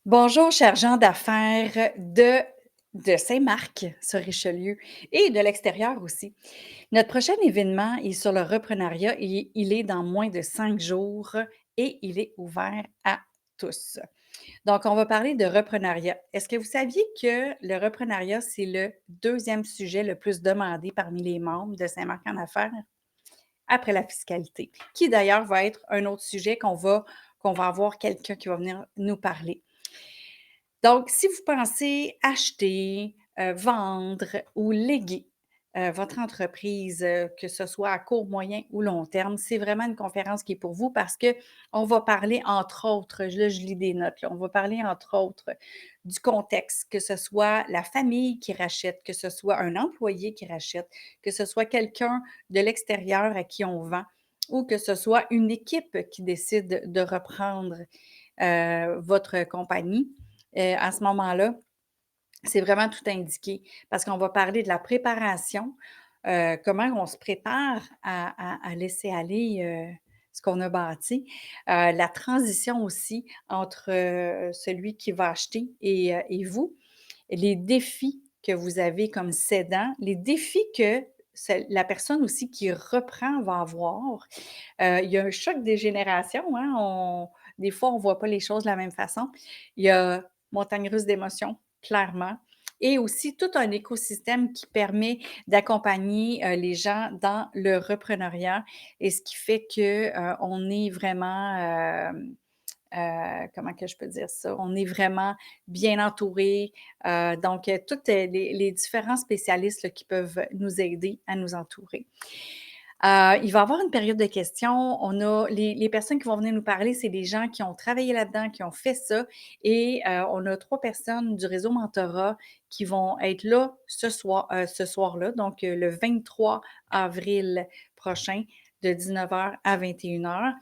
Bonjour, chers gens d'affaires de Saint-Marc sur Richelieu et de l'extérieur aussi. Notre prochain événement est sur le reprenariat et il est dans moins de 5 jours et il est ouvert à tous. Donc, on va parler de reprenariat. Est-ce que vous saviez que le reprenariat, c'est le deuxième sujet le plus demandé parmi les membres de Saint-Marc en affaires après la fiscalité, qui d'ailleurs va être un autre sujet qu'on va avoir quelqu'un qui va venir nous parler. Donc, si vous pensez acheter, vendre ou léguer, votre entreprise, que ce soit à court, moyen ou long terme, c'est vraiment une conférence qui est pour vous parce qu'on va parler entre autres, là, je lis des notes, là, on va parler entre autres du contexte, que ce soit la famille qui rachète, que ce soit un employé qui rachète, que ce soit quelqu'un de l'extérieur à qui on vend ou que ce soit une équipe qui décide de reprendre, votre compagnie. À ce moment-là, c'est vraiment tout indiqué parce qu'on va parler de la préparation, comment on se prépare à laisser aller, ce qu'on a bâti, la transition aussi entre, celui qui va acheter et vous, les défis que vous avez comme cédant, les défis que la personne aussi qui reprend va avoir. Il y a un choc des générations, hein, des fois, on ne voit pas les choses de la même façon. Il y a montagne russe d'émotions, clairement, et aussi tout un écosystème qui permet d'accompagner, les gens dans le repreneuriat et ce qui fait que, on est vraiment, comment que je peux dire ça? On est vraiment bien entouré, donc toutes, les différents spécialistes là, qui peuvent nous aider à nous entourer. Il va y avoir une période de questions. On a les personnes qui vont venir nous parler, c'est des gens qui ont travaillé là-dedans, qui ont fait ça et on a 3 personnes du réseau mentorat qui vont être là ce soir-là, donc le 23 avril prochain de 19 h à 21 h.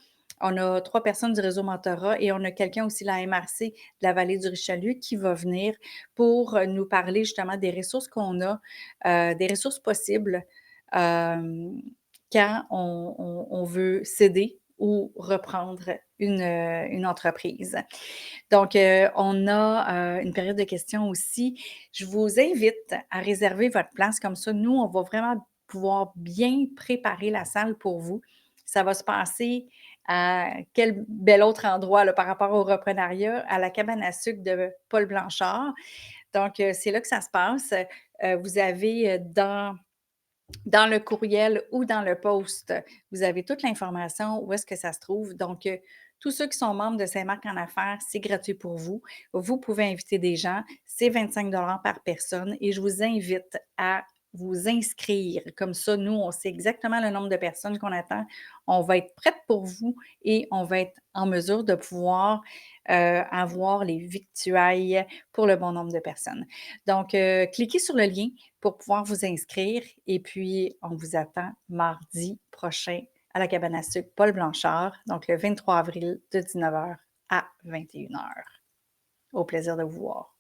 On a 3 personnes du réseau mentorat et on a quelqu'un aussi de la MRC de la vallée du Richelieu qui va venir pour, nous parler justement des ressources qu'on a, des ressources possibles, hem quand on veut céder ou reprendre une entreprise. Donc, on a, une période de questions aussi. Je vous invite à réserver votre place comme ça, nous, on va vraiment pouvoir bien préparer la salle pour vous. Ça va se passer à quel bel autre endroit là, par rapport au reprenariat, à la cabane à sucre de Paul Blanchard. Donc, c'est là que ça se passe. Vous avez, dans le courriel ou dans le post, vous avez toute l'information, où est-ce que ça se trouve. Donc, tous ceux qui sont membres de Saint-Marc en affaires, c'est gratuit pour vous. Vous pouvez inviter des gens, c'est 25 par personne et je vous invite à vous inscrire. Comme ça, nous, on sait exactement le nombre de personnes qu'on attend. On va être prête pour vous et on va être en mesure de pouvoir avoir les victuailles pour le bon nombre de personnes. Donc, cliquez sur le lien pour pouvoir vous inscrire et puis on vous attend mardi prochain à la cabane à sucre Paul Blanchard, donc le 23 avril de 19 h à 21 h. Au plaisir de vous voir.